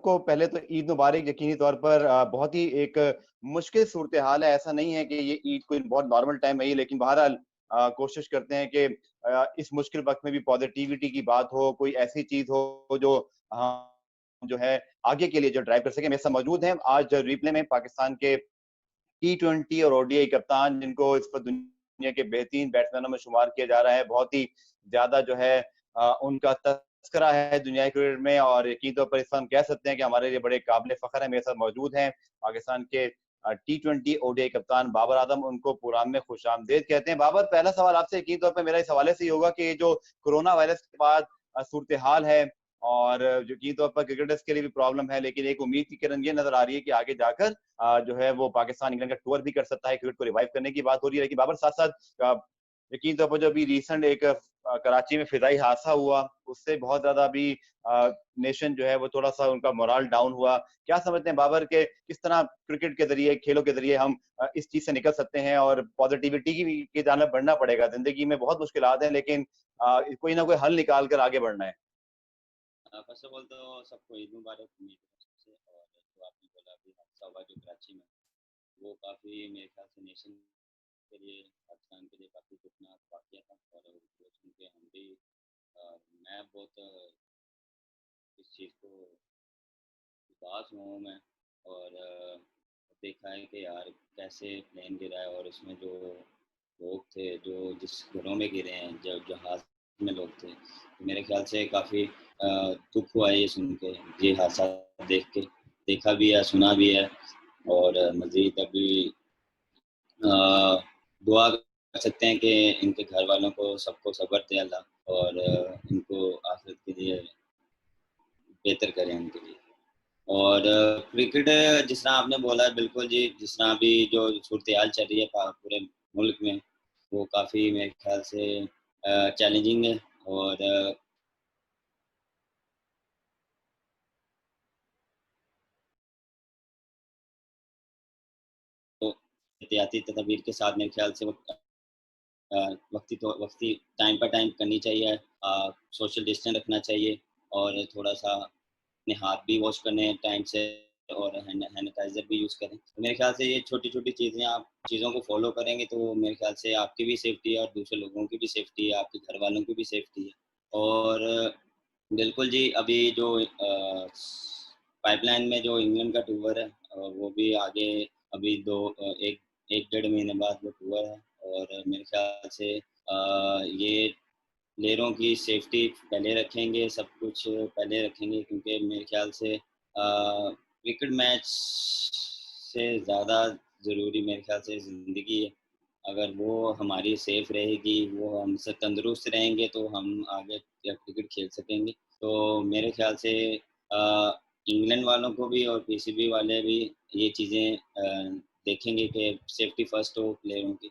को पहले तो ईद मुबारक यकीनी तौर पर बहुत ही एक मुश्किल सूरत-ए-हाल है, ऐसा नहीं है कि ये ईद कोई बहुत नॉर्मल टाइम है ये, लेकिन बहरहाल कोशिश करते हैं कि इस मुश्किल वक़्त में भी पॉज़िटिविटी की बात हो, कोई ऐसी चीज़ हो जो जो है आगे के लिए जो ड्राइव कर सके। मेरे साथ मौजूद हैं आज रिप्ले में पाकिस्तान के टी20 और ओडीआई कप्तान जिनको इस वक़्त दुनिया के बेहतरीन बैट्समैनों में शुमार किया जा रहा है। बहुत ही ज़्यादा जो है उनका तस्करा है दुनियाई क्रिकेट में और यकीनी तौर पर इस वक़्त हम कह सकते हैं कि हमारे लिए बड़े काबिल फ़ख्र हैं। मेरे साथ मौजूद हैं पाकिस्तान के टी20 ओडीआई कप्तान बाबर आज़म, उनको प्रोग्राम में खुशामदीद कहते हैं। बाबर, पहला सवाल आपसे यकीनी तौर पे मेरा इस हवाले से ही होगा कि ये जो कोरोना वायरस के बाद सूरत-ए-हाल है और यकीनी तौर पर क्रिकेटर्स के लिए भी प्रॉब्लम है, लेकिन एक उम्मीद की किरण ये नज़र आ रही है कि आगे जाकर जो है वो पाकिस्तान इंग्लैंड का टूर भी कर सकता है, क्रिकेट को रिवाइव करने की बात हो रही है। लेकिन बाबर साथ-साथ यकीनी तौर पर जो अभी रिसेंट एक कराची में फ़िज़ाई हादसा हुआ, उससे बहुत ज़्यादा अभी नेशन जो है वो थोड़ा-सा उनका मोरल डाउन हुआ। क्या समझते हैं बाबर के किस तरह क्रिकेट के ज़रिए, खेलों के ज़रिए हम इस चीज़ से निकल सकते हैं और पॉज़िटिविटी की जानब बढ़ना पड़ेगा? ज़िंदगी में बहुत मुश्किलात हैं लेकिन कोई ना कोई हल निकाल कर आगे बढ़ना है। फर्स्ट ऑफ ऑल तो सबको ईद मुबारक मेरी तरफ से। और जो आपने बोला अभी हादसा हुआ जो कराची में, वो काफ़ी मेरे ख्याल से नेशन के लिए, पाकिस्तान के लिए काफ़ी दुखनाक वाक़या था। और वो सुन के हम भी मैं बहुत इस चीज़ को उदास हुआ हूँ मैं। और देखा है कि यार कैसे प्लेन गिरा है और उसमें जो लोग थे, जो जिस घरों में गिरे हैं, जो जहाज़ में लोग थे, तो मेरे ख़्याल से काफ़ी दुःख हुआ है ये सुन के, ये हादसा देख के। देखा भी है, सुना भी है। और मज़ीद अभी अ, दुआ कर सकते हैं कि इनके घर वालों को सबको सब्र दे अल्लाह, और इनको आखिरत के लिए बेहतर करें उनके लिए। और क्रिकेट जिस तरह आपने बोला है, बिल्कुल जी, जिस तरह अभी जो सूरत-ए-हाल चल रही है पूरे मुल्क में, वो काफ़ी मेरे ख़्याल से चैलेंजिंग है। और तो एहतियाती तदबीर के साथ मेरे ख़्याल से वो वक़्ती टाइम पर टाइम करनी चाहिए। सोशल डिस्टेंस रखना चाहिए और थोड़ा-सा अपने हाथ भी वॉश करने टाइम से, और सैनिटाइज़र भी यूज़ करें। तो मेरे ख़्याल से ये छोटी-छोटी चीज़ें आप चीज़ों को फ़ॉलो करेंगे तो मेरे ख़्याल से आपकी भी सेफ्टी है और दूसरे लोगों की भी सेफ्टी है, आपके घर वालों की भी सेफ्टी है। और बिल्कुल जी, अभी जो पाइपलाइन में जो इंग्लैंड का टूर है, वो भी आगे अभी 1 1 डेढ़ महीने बाद वो टूर है। और मेरे ख़्याल से ये प्लेयरों की सेफ्टी पहले रखेंगे, सब कुछ पहले रखेंगे, क्योंकि मेरे ख़्याल से क्रिकेट मैच से ज़्यादा ज़रूरी मेरे ख़्याल से ज़िंदगी है। अगर वो हमारी सेफ़ रहेगी, वो हम सब तंदुरुस्त रहेंगे, तो हम आगे क्रिकेट खेल सकेंगे। तो मेरे ख़्याल से इंग्लैंड वालों को भी और पीसीबी वाले भी ये चीज़ें देखेंगे कि सेफ्टी फ़र्स्ट हो प्लेयरों की।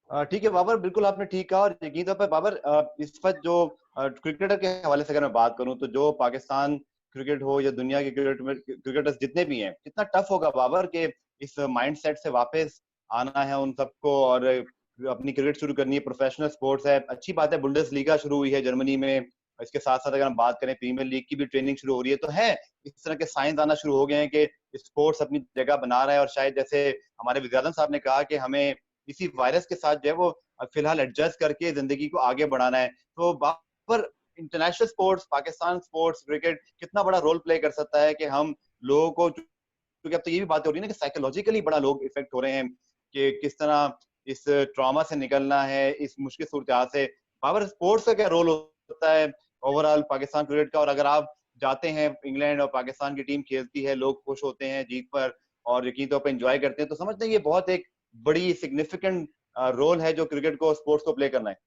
ठीक है बाबर, बिल्कुल आपने ठीक कहा और यकीनी तौर पे बाबर इस वक़्त जो क्रिकेटर के हवाले से अगर मैं बात करूँ तो जो पाकिस्तान क्रिकेट हो या दुनिया के क्रिकेटर्स जितने भी हैं, कितना टफ होगा बाबर के इस माइंडसेट से वापस आना है उन सबको और अपनी क्रिकेट शुरू करनी है, प्रोफेशनल स्पोर्ट्स है। अच्छी बात है बुंडेसलीगा शुरू हुई है जर्मनी में। इसके साथ-साथ अगर हम बात करें प्रीमियर लीग की भी ट्रेनिंग शुरू हो रही है, तो है इस तरह के साइंस आना शुरू हो गए हैं कि स्पोर्ट्स अपनी जगह बना रहा है और शायद जैसे हमारे विद्यार्थी साहब ने कहा कि हमें इसी वायरस के साथ जो है वो फिलहाल एडजस्ट करके ज़िंदगी को आगे बढ़ाना है। तो वहाँ पर international sports, Pakistan sports, cricket कितना बड़ा रोल प्ले कर सकता है कि हम लोगों को क्योंकि अब तो ये भी बात हो रही है ना कि साइकोलॉजिकली बड़ा लोग इफ़ेक्ट हो रहे हैं कि किस तरह इस ट्रॉमा से निकलना है, इस मुश्किल सूरत-हाल से। बाबर स्पोर्ट्स का क्या रोल होता है ओवरऑल पाकिस्तान क्रिकेट का और अगर आप जाते हैं इंग्लैंड और पाकिस्तान की टीम खेलती है, लोग खुश होते हैं जीत पर और यकीनी तौर पे एन्जॉय करते हैं, तो समझते हैं ये बहुत एक बड़ी सिग्निफिकेंट रोल है जो क्रिकेट को स्पोर्ट्स को प्ले करना है।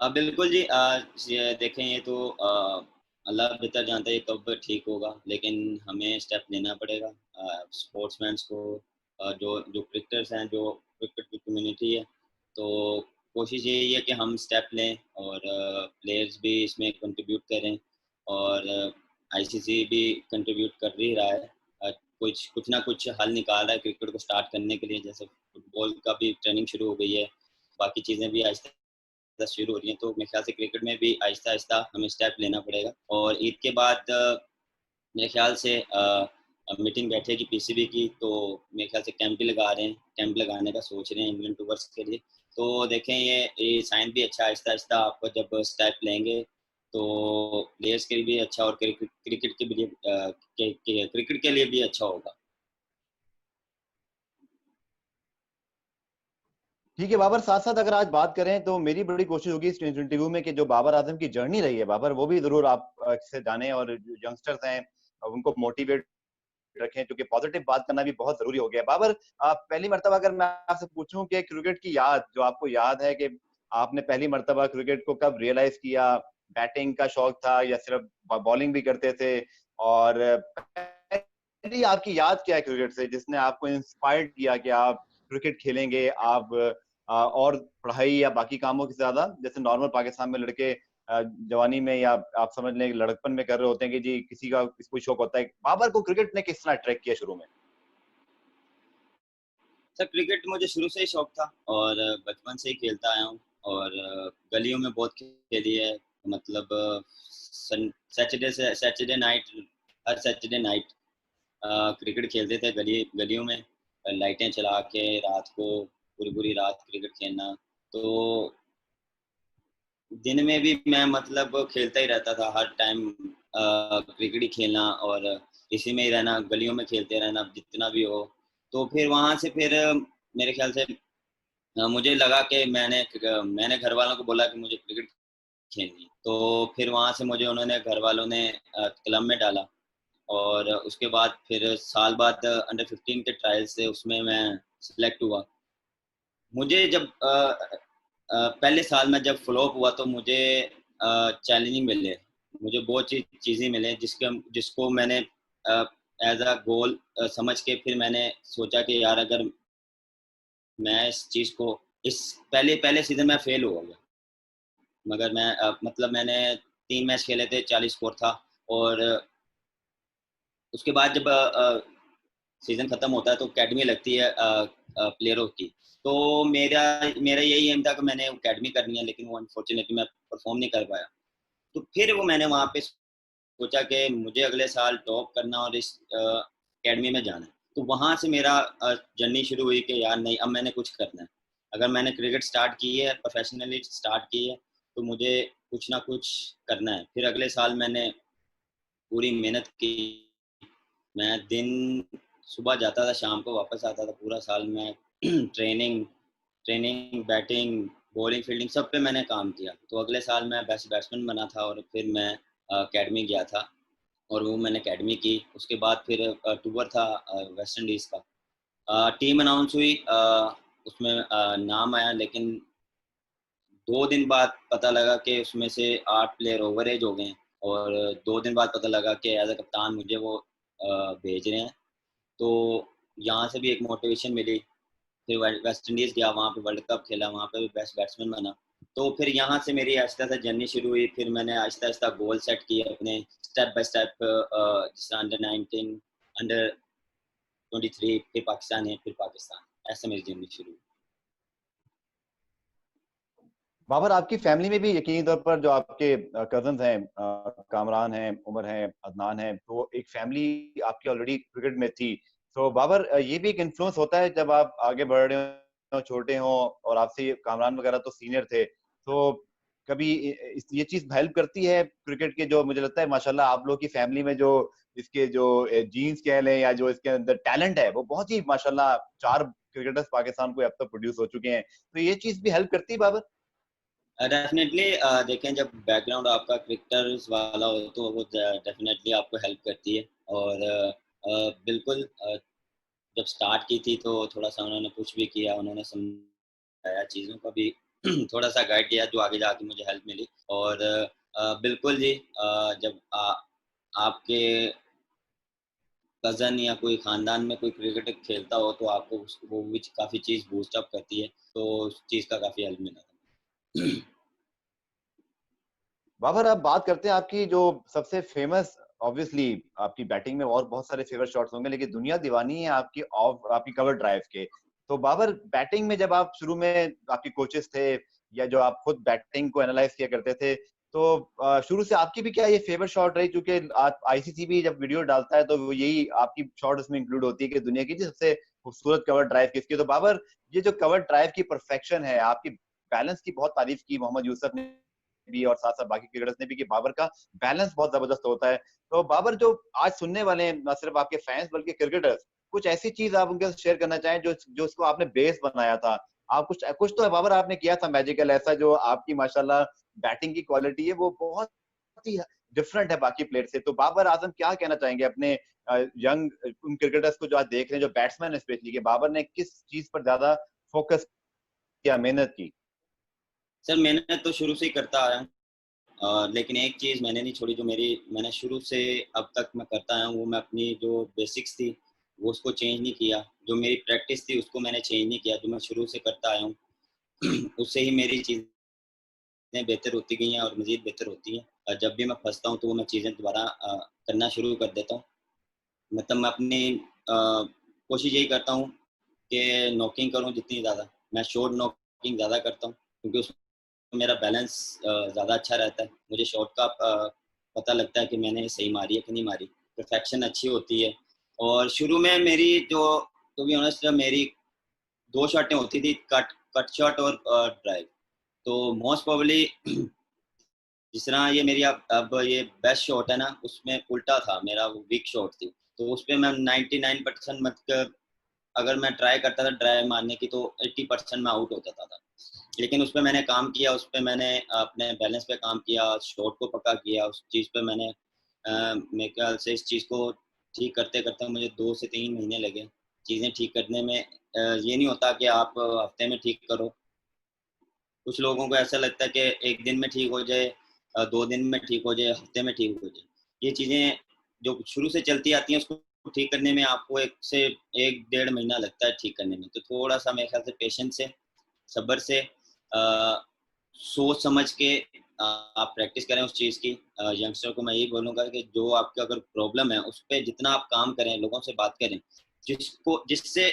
बिल्कुल जी, ये देखें, ये तो अल्लाह बेहतर जानता है ये कब ठीक होगा, लेकिन हमें स्टेप लेना पड़ेगा। स्पोर्ट्समैन्स को, जो जो क्रिकेटर्स हैं, जो क्रिकेट की कम्युनिटी है, तो कोशिश यही है कि हम स्टेप लें और प्लेयर्स भी इसमें कंट्रीब्यूट करें। और आईसीसी भी कंट्रीब्यूट कर ही रहा है। कुछ कुछ ना कुछ हल निकाल रहा है क्रिकेट को स्टार्ट करने के लिए, जैसे फुटबॉल का भी ट्रेनिंग शुरू हो गई है, बाकी चीज़ें भी आहिस्ता शुरू हो रही हैं, तो मेरे ख्याल से क्रिकेट में भी आहिस्ता-आहिस्ता हमें स्टेप लेना पड़ेगा। और ईद के बाद मेरे ख्याल से मीटिंग बैठेगी पीसीबी की, तो मेरे ख्याल से कैंप भी लगा रहे हैं, कैंप लगाने का सोच रहे हैं इंग्लैंड टूवर्स के लिए। तो देखें ये साइन भी अच्छा आहिस्ता-आहिस्ता आप जब स्टेप लेंगे, तो प्लेयर्स के लिए भी अच्छा और क्रिकेट क्रिकेट के लिए क्रिकेट के लिए भी अच्छा होगा। ठीक है बाबर, साथ साथ अगर आज बात करें तो मेरी बड़ी कोशिश होगी इस इंटरव्यू में कि जो बाबर आजम की जर्नी रही है बाबर, वो भी जरूर आप से जाने, और यंगस्टर्स हैं उनको मोटिवेट रखें, क्योंकि पॉजिटिव बात करना भी बहुत जरूरी हो गया। बाबर, पहली मर्तबा अगर मैं आपसे पूछूं कि क्रिकेट की याद जो आपको याद है, कि आपने पहली मर्तबा क्रिकेट को कब रियलाइज किया, बैटिंग का शौक था या सिर्फ बॉलिंग भी करते थे, और पहली आपकी याद क्या है क्रिकेट से जिसने आपको इंस्पायर्ड किया कि आप क्रिकेट खेलेंगे, आप और पढ़ाई या बाकी कामों की ज्यादा, जैसे नॉर्मल पाकिस्तान में लड़के जवानी में या आप समझ लें लड़कपन में कर रहे होते हैं कि जी किसी का कोई शौक होता है, बाबर को क्रिकेट ने किस तरह अट्रैक्ट किया शुरू में? सर क्रिकेट मुझे शुरू से ही शौक था और बचपन से ही खेलता आया हूँ। और गलियों में बहुत खेली है, मतलब सैटरडे नाइट, हर सैटरडे नाइट क्रिकेट खेलते थे गलियों में, लाइटें चला के रात को पूरी पूरी रात क्रिकेट खेलना। तो दिन में भी मैं मतलब खेलता ही रहता था हर टाइम, क्रिकेट ही खेलना और इसी में ही रहना, गलियों में खेलते रहना जितना भी हो। तो फिर वहाँ से फिर मेरे ख्याल से मुझे लगा कि मैंने घर वालों को बोला कि मुझे क्रिकेट खेलनी है। तो फिर वहाँ से मुझे उन्होंने घर वालों ने क्लब में डाला, और उसके बाद फिर साल बाद अंडर 15 के ट्रायल से उसमें मैं सिलेक्ट हुआ। मुझे जब पहले साल में जब फ्लॉप हुआ तो मुझे चैलेंजिंग मिले, मुझे बहुत चीज़ें मिले जिसको मैंने एज अ गोल समझ के फिर मैंने सोचा कि यार अगर मैं इस चीज़ को इस पहले पहले सीज़न में फेल हो गया, मगर मैं मतलब मैंने 3 मैच खेले थे, 40 स्कोर था। और उसके बाद जब सीज़न ख़त्म होता है तो अकेडमी लगती है प्लेयरों की। तो मेरा मेरा यही एम था कि मैंने अकेडमी करनी है, लेकिन वो अनफॉर्चुनेटली मैं परफॉर्म नहीं कर पाया। तो फिर वो मैंने वहाँ पे सोचा कि मुझे अगले साल टॉप करना और इस अकेडमी में जाना है। तो वहाँ से मेरा जर्नी शुरू हुई कि यार नहीं, अब मैंने कुछ करना है। अगर मैंने क्रिकेट स्टार्ट की है, प्रोफेशनली स्टार्ट की है, तो मुझे कुछ ना कुछ करना है। फिर अगले साल मैंने पूरी मेहनत की। मैं दिन सुबह जाता था, शाम को वापस आता था, पूरा साल मैं training training batting bowling fielding सब पे मैंने काम किया। तो अगले साल मैं बेस्ट बैट्समैन बना था और फिर मैं अकेडमी गया था और वो मैंने अकेडमी की। उसके बाद फिर टूर था वेस्ट इंडीज़ का, टीम अनाउंस हुई, उसमें नाम आया, लेकिन 2 दिन बाद पता लगा कि उसमें से 8 प्लेयर ओवर एज हो गए हैं। और 2 दिन बाद पता लगा कि एज अ कप्तान मुझे वो भेज रहे हैं। तो यहाँ से भी एक मोटिवेशन मिली। फिर वेस्ट इंडीज़ गया, वहाँ पे वर्ल्ड कप खेला, वहाँ पे भी बेस्ट बैट्समैन बना। तो फिर यहाँ से मेरी आहिस्ता आहिस्ता जर्नी शुरू हुई। फिर मैंने आहिस्ता आहिस्ता गोल सेट किए अपने, स्टेप बाय स्टेप, जैसे अंडर 19, अंडर 23, फिर पाकिस्तान है, फिर पाकिस्तान, ऐसे मेरी जर्नी शुरू हुई। बाबर, आपकी फैमिली में भी यकीनी तौर पर जो आपके कजन्स हैं, कामरान हैं, उमर हैं, अदनान हैं, तो एक फैमिली आपकी ऑलरेडी क्रिकेट में थी। तो बाबर, ये भी एक इन्फ्लुएंस होता है जब आप आगे बढ़ रहे हो, छोटे हो, और आपसे ये कामरान वगैरह तो सीनियर थे, तो कभी ये चीज हेल्प करती है क्रिकेट के, जो मुझे लगता है माशाल्लाह आप लोग की फैमिली में जो इसके जो जीन्स कह लें या जो इसके अंदर टैलेंट है, वो बहुत ही माशाल्लाह 4 क्रिकेटर्स पाकिस्तान को अब तक प्रोड्यूस हो चुके हैं, तो ये चीज भी हेल्प करती है बाबर? डेफिनेटली, देखें जब बैकग्राउंड आपका क्रिकेटर्स वाला हो तो वो डेफिनेटली आपको हेल्प करती है। और बिल्कुल, जब स्टार्ट की थी तो थोड़ा सा उन्होंने पुश भी किया, उन्होंने समझाया चीज़ों का भी थोड़ा सा गाइड किया, जो आगे जाके मुझे हेल्प मिली। और बिल्कुल जी, जब आपके कज़न या कोई ख़ानदान में कोई क्रिकेट खेलता हो तो आपको वो भी काफ़ी चीज़ बूस्ट अप करती है, तो उस चीज़ का काफ़ी हेल्प मिला था। बाबर, अब बात करते हैं आपकी जो सबसे फेमस, ऑब्वियसली आपकी बैटिंग में और बहुत सारे फेवरेट शॉट्स होंगे, लेकिन दुनिया दीवानी है आपकी ऑफ आपकी कवर ड्राइव के। तो बाबर, बैटिंग में जब आप शुरू में आपके कोचेस थे या जो आप खुद बैटिंग को एनालाइज किया करते थे, तो शुरू से आपकी भी क्या ये फेवरेट शॉट रही? क्योंकि आईसीसी भी जब वीडियो डालता है तो वो यही आपकी शॉट उसमें इंक्लूड होती है कि दुनिया की सबसे खूबसूरत कवर ड्राइव किसकी। तो बाबर, ये जो कवर ड्राइव की परफेक्शन है, आपकी बैलेंस की बहुत तारीफ की मोहम्मद यूसुफ ने भी और साथ साथ बाकी क्रिकेटर्स ने भी, कि बाबर का बैलेंस बहुत जबरदस्त होता है। तो बाबर, जो आज सुनने वाले हैं न सिर्फ आपके फैंस बल्कि क्रिकेटर्स, कुछ ऐसी चीज आप उनके साथ शेयर करना चाहें जो जो उसको आपने बेस बनाया था। आप कुछ कुछ तो बाबर आपने किया था मैजिकल ऐसा, जो आपकी माशाल्लाह बैटिंग की क्वालिटी है वो बहुत ही डिफरेंट है बाकी प्लेयर से। तो बाबर आजम क्या कहना चाहेंगे अपने यंग उन क्रिकेटर्स को जो आज देख रहे हैं, जो बैट्समैन स्पेशली, कि बाबर ने किस चीज पर ज्यादा फोकस किया, मेहनत की? सर मैंने तो शुरू से ही करता आया हूँ, लेकिन एक चीज़ मैंने नहीं छोड़ी, जो मेरी मैंने शुरू से अब तक मैं करता आया हूँ, वो मैं अपनी जो बेसिक्स थी वो उसको चेंज नहीं किया। जो मेरी प्रैक्टिस थी उसको मैंने चेंज नहीं किया, जो मैं शुरू से करता आया हूँ उससे ही मेरी चीज़ें बेहतर होती गई हैं और मज़ीद बेहतर होती हैं। जब भी मैं फँसता हूँ तो वो मैं चीज़ें दोबारा करना शुरू कर देता हूँ। मतलब मैं अपनी कोशिश यही करता हूँ कि नॉकिंग करूँ जितनी ज़्यादा, मैं शॉर्ट नॉकिंग ज़्यादा करता हूँ, क्योंकि उसमें मेरा बैलेंस ज़्यादा अच्छा रहता है। मुझे शॉट का पता लगता है कि मैंने सही मारी है कि नहीं मारी, परफेक्शन अच्छी होती है। और शुरू में मेरी जो, टू बी ऑनेस्ट, मेरी 2 शॉटें होती थी, कट कट शॉट और ड्राइव। तो मोस्ट प्रोबेबली जिस तरह ये मेरी अब ये बेस्ट शॉट है ना, उसमें उल्टा था, मेरा वो वीक शॉट थी। तो उसपे मैं 99% मतलब अगर मैं ट्राई करता था ड्राइव मारने की, तो 80% मैं आउट हो जाता था। लेकिन उसपे मैंने काम किया, उसपे मैंने अपने बैलेंस पे काम किया, शॉट को पक्का किया, उस चीज़ पे मैंने मेरे ख्याल से इस चीज़ को ठीक करते-करते मुझे 2 से 3 महीने लगे। चीज़ें ठीक करने में ये नहीं होता कि आप हफ्ते में ठीक करो। कुछ लोगों को ऐसा लगता है कि 1 दिन में ठीक हो जाए, 2 दिन में ठीक हो जाए, हफ्ते में ठीक हो जाए। ये चीज़ें जो शुरू से चलती आती हैं, उसको ठीक करने में आपको 1 से 1 डेढ़ महीना लगता है ठीक करने में। तो थोड़ा-सा मेरे ख्याल से पेशेंस से, सब्र से, सोच समझ के आप प्रैक्टिस करें उस चीज़ की। यंगस्टर को मैं यही बोलूँगा कि जो आपकी अगर प्रॉब्लम है, उस पे जितना आप काम करें, लोगों से बात करें, जिससे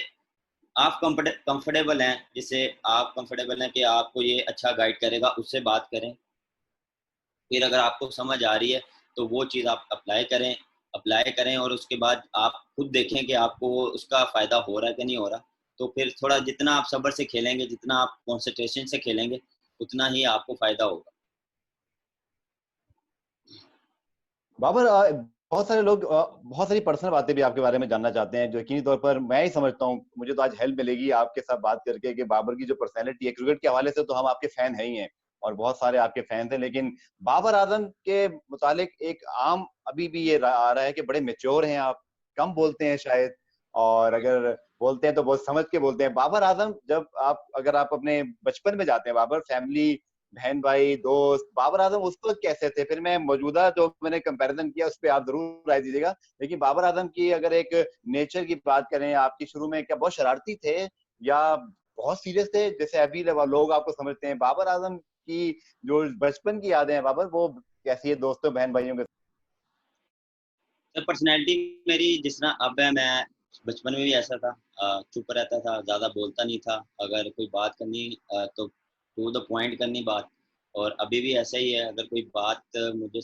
आप कंफर्टेबल हैं, जिससे आप कंफर्टेबल हैं कि आपको ये अच्छा गाइड करेगा, उससे बात करें। फिर अगर आपको समझ आ रही है, तो वो चीज़ आप अप्लाई करें और उसके बाद आप खुद देखें कि आपको उसका फ़ायदा हो रहा है कि नहीं हो रहा। तो फिर थोड़ा जितना आप सब्र से खेलेंगे, जितना आप कंसंट्रेशन से खेलेंगे, उतना ही आपको फ़ायदा होगा। बाबर, बहुत सारे लोग बहुत सारी पर्सनल बातें भी आपके बारे में जानना चाहते हैं, जो यकीनी तौर पर मैं ही समझता हूँ, मुझे तो आज हेल्प मिलेगी आपके साथ बात करके, कि बाबर की जो पर्सनैलिटी है, क्रिकेट के हवाले से तो हम आपके फैन हैं ही हैं और बहुत सारे आपके फैन्स हैं, लेकिन बाबर आजम के मुतालिक एक आम अभी भी ये आ रहा है कि बड़े मैच्योर हैं आप, कम बोलते हैं शायद, और अगर बोलते हैं तो बहुत समझ के बोलते हैं। बाबर आजम, जब आप अगर आप अपने बचपन में जाते हैं, बाबर फैमिली, बहन भाई दोस्त, बाबर आजम उस वक्त कैसे थे? फिर मैं मौजूदा जो मैंने कंपैरिजन किया उस पे आप जरूर राय दीजिएगा। लेकिन बाबर आजम की अगर एक नेचर की बात करें, आपकी शुरू में क्या बहुत शरारती थे या बहुत सीरियस थे जैसे अभी लोग आपको समझते हैं? बाबर आजम की जो बचपन की यादें हैं बाबर, वो कैसी है दोस्तों बहन भाइयों के? सर पर्सनैलिटी मेरी जिस तरह अब है, मैं बचपन में भी ऐसा था, चुप रहता था, ज़्यादा बोलता नहीं था। अगर कोई बात करनी तो टू द पॉइंट करनी बात, और अभी भी ऐसा ही है। अगर कोई बात मुझे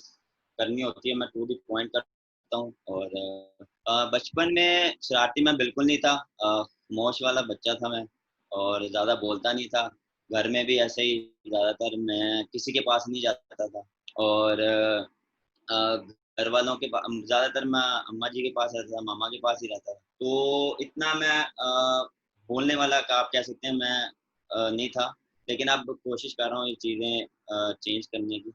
करनी होती है, मैं टू द पॉइंट करता हूँ। और बचपन में शरारती मैं बिल्कुल नहीं था, खामोश वाला बच्चा था मैं, और ज़्यादा बोलता नहीं था। घर में भी ऐसे ही, ज़्यादातर मैं किसी के पास नहीं जाता था। और घर वालों के ज़्यादातर मैं अम्मा जी के पास रहता था, मामा के पास ही रहता था। तो इतना मैं बोलने वाला का आप कह सकते हैं मैं नहीं था। लेकिन अब कोशिश कर रहा हूँ ये चीज़ें चेंज करने की।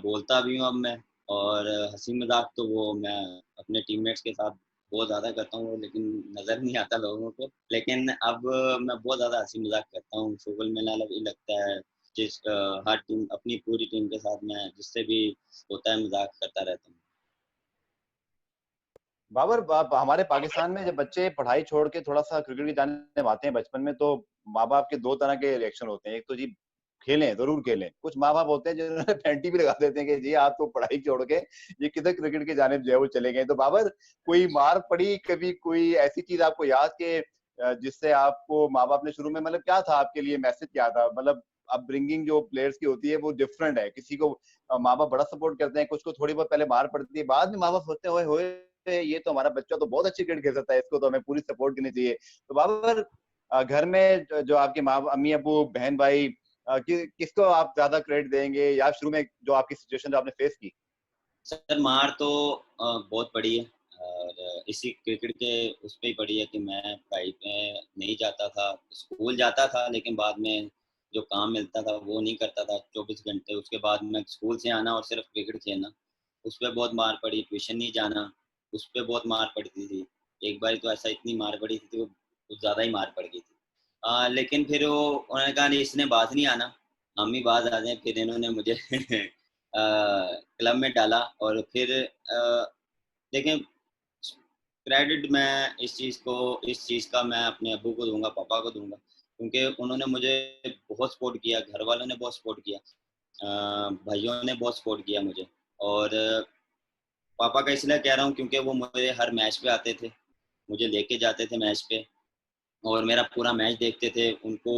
बोलता भी हूँ अब मैं, और हँसी-मज़ाक तो वो मैं अपने टीममेट्स के साथ बहुत ज़्यादा करता हूँ, लेकिन नज़र नहीं आता लोगों को। लेकिन अब मैं बहुत ज़्यादा हँसी-मज़ाक करता हूँ, शुगल मेला भी लगता है। हर टीम, अपनी पूरी टीम के साथ मैं जिससे भी होता है मज़ाक करता रहता हूँ। बाबर, हमारे पाकिस्तान में जब बच्चे पढ़ाई छोड़ के थोड़ा सा क्रिकेट की जाने आते हैं बचपन में, तो माँ बाप के दो तरह के रिएक्शन होते हैं। एक तो जी खेलें, जरूर खेलें। कुछ माँ बाप होते हैं जिन्होंने फैंटी भी लगा देते हैं कि जी आप तो पढ़ाई छोड़ के ये किधर क्रिकेट की जाने जो है वो चले गए। तो बाबर, कोई मार पड़ी कभी, कोई ऐसी चीज आपको याद के जिससे आपको माँ बाप ने शुरू में, मतलब क्या था आपके लिए मैसेज, क्या था मतलब अपब्रिंगिंग जो प्लेयर्स की होती है वो डिफरेंट है। किसी को माँ बाप बड़ा सपोर्ट करते हैं, कुछ को थोड़ी बहुत पहले मार पड़ती है, बाद में माँ बाप सोचते हैं ओए होए ये तो हमारा बच्चा तो बहुत अच्छी क्रिकेट खेल सकता है, इसको तो हमें पूरी सपोर्ट करनी चाहिए। तो बाबर घर में जो आपके माँ अम्मी अबू बहन भाई किसको आप ज्यादा क्रेडिट देंगे, या शुरू में जो आपकी सिचुएशन जो आपने फेस की? सर मार तो बहुत पड़ी है, और इसी क्रिकेट के उस पे ही पड़ी है कि मैं पढ़ाई में नहीं जाता था, स्कूल जाता था लेकिन बाद में जो काम मिलता था वो नहीं करता था 24 घंटे। उसके बाद में स्कूल से आना और सिर्फ क्रिकेट खेलना, उस पर बहुत मार पड़ी। ट्यूशन नहीं जाना, उस पर बहुत मार पड़ती थी। एक बार तो ऐसा इतनी मार पड़ी थी, वो कुछ ज़्यादा ही मार पड़ गई थी। लेकिन फिर वो उन्होंने कहा नहीं, इसने बाज नहीं आना, हम ही बाज आ जाए। फिर इन्होंने मुझे क्लब में डाला। और फिर देखें, क्रेडिट मैं इस चीज़ का मैं अपने अब्बू को दूंगा, पापा को दूंगा, क्योंकि उन्होंने मुझे बहुत सपोर्ट किया, घर वालों ने बहुत सपोर्ट किया, भाइयों ने बहुत सपोर्ट किया मुझे। और पापा का इसलिए कह रहा हूँ क्योंकि वो मेरे हर मैच पे आते थे, मुझे लेके जाते थे मैच पे, और मेरा पूरा मैच देखते थे। उनको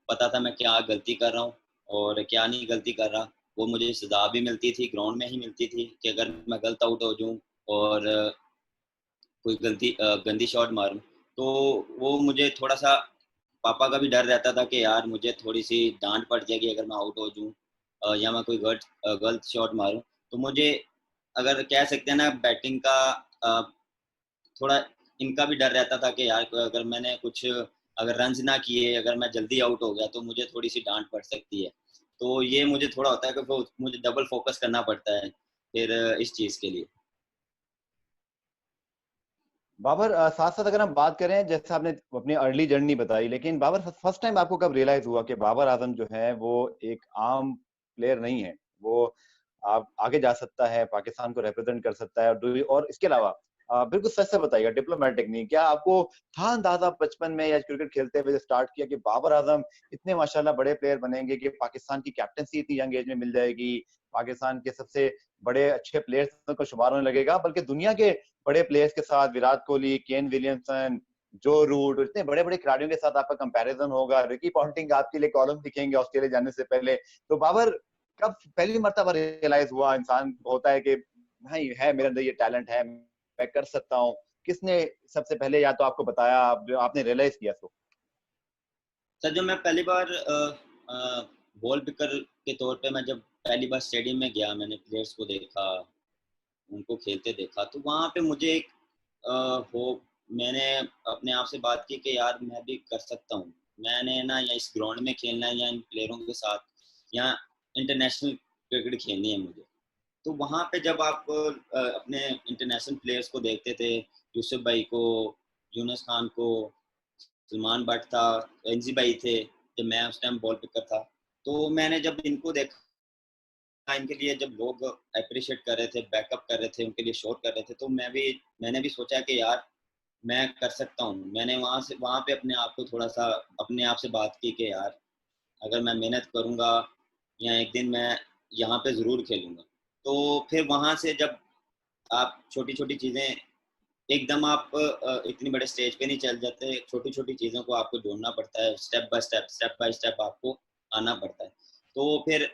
पता था मैं क्या गलती कर रहा हूँ और क्या नहीं गलती कर रहा। वो मुझे सज़ा भी मिलती थी, ग्राउंड में ही मिलती थी, कि अगर मैं गलत आउट हो जाऊँ और कोई गंदी शॉट मारूँ, तो वो मुझे थोड़ा-सा, पापा का भी डर रहता था कि यार मुझे थोड़ी-सी डाँट पड़ जाएगी अगर मैं आउट हो जाऊँ, या मैं कोई गलत शॉट मारूँ। तो मुझे, अगर कह सकते हैं ना, बैटिंग का अ, थोड़ा इनका भी डर रहता था कि यार अगर मैंने कुछ, अगर रन्स ना किए, अगर मैं जल्दी आउट हो गया तो मुझे थोड़ी-सी डाँट पड़ सकती है। तो ये मुझे थोड़ा होता है कि वो मुझे डबल फ़ोकस करना पड़ता है फिर इस चीज़ के लिए। बाबर साथ-साथ अगर हम बात करें, जैसे आपने अपनी अर्ली जर्नी बताई, लेकिन बाबर फर्स्ट टाइम आपको कब रियलाइज़ हुआ कि बाबर आज़म जो है वो एक आम प्लेयर नहीं है। वो आप आगे जा सकता है, पाकिस्तान को रिप्रेजेंट कर सकता है, और इसके अलावा बिल्कुल सच से बताइएगा, डिप्लोमैटिक नहीं, क्या आपको था अंदाज़ा बचपन में या क्रिकेट खेलते हुए स्टार्ट किया कि बाबर आज़म इतने माशाल्लाह बड़े प्लेयर बनेंगे कि पाकिस्तान की कैप्टेंसी इतनी यंग एज में मिल जाएगी, पाकिस्तान के सबसे बड़े अच्छे प्लेयर्स का शुमार होने लगेगा, बल्कि दुनिया के बड़े प्लेयर्स के साथ विराट कोहली, केन विलियमसन, जो रूट, इतने बड़े-बड़े खिलाड़ियों के साथ आपका कंपैरिजन होगा, रिकी पॉन्टिंग आपके लिए कॉलम लिखेंगे ऑस्ट्रेलिया जाने से पहले। तो बाबर कब पहली मर्तबा रियलाइज़ हुआ, इंसान होता है कि भाई है मेरे अंदर ये टैलेंट है, मैं कर सकता हूँ। किसने सबसे पहले या तो आपको बताया, जो आपने रियलाइज़ किया इसको? सर जब मैं पहली बार बॉल पिकर के तौर पे, मैं जब पहली बार स्टेडियम में गया, मैंने प्लेयर्स को देखा, उनको खेलते देखा, तो वहाँ पे मुझे एक अ, हो मैंने अपने आप से बात की कि यार मैं भी कर सकता हूँ। मैंने ना या इस ग्राउंड में खेलना है या इन प्लेयरों के साथ, या इंटरनेशनल क्रिकेट खेलनी है मुझे। तो वहाँ पे जब आप अपने इंटरनेशनल प्लेयर्स को देखते थे, यूसुफ भाई को, यूनुस खान को, सलमान बट था, एनजी भाई थे, जब मैं उस टाइम बॉल पिकर था। तो मैंने जब इनको देखा, इनके लिए जब लोग एप्रिशिएट कर रहे थे, बैकअप कर रहे थे, उनके लिए शोर कर रहे थे, तो मैंने भी सोचा कि यार मैं कर सकता हूँ। मैंने वहाँ पे अपने आप को थोड़ा-सा, अपने आप से बात की कि यार अगर मैं मेहनत करूँगा, या एक दिन मैं यहाँ पे ज़रूर खेलूँगा। तो फिर वहाँ से जब आप छोटी-छोटी चीज़ें, एकदम आप इतनी बड़े स्टेज पे नहीं चल जाते, छोटी-छोटी चीज़ों को आपको जोड़ना पड़ता है, स्टेप बाय स्टेप आपको आना पड़ता है। तो फिर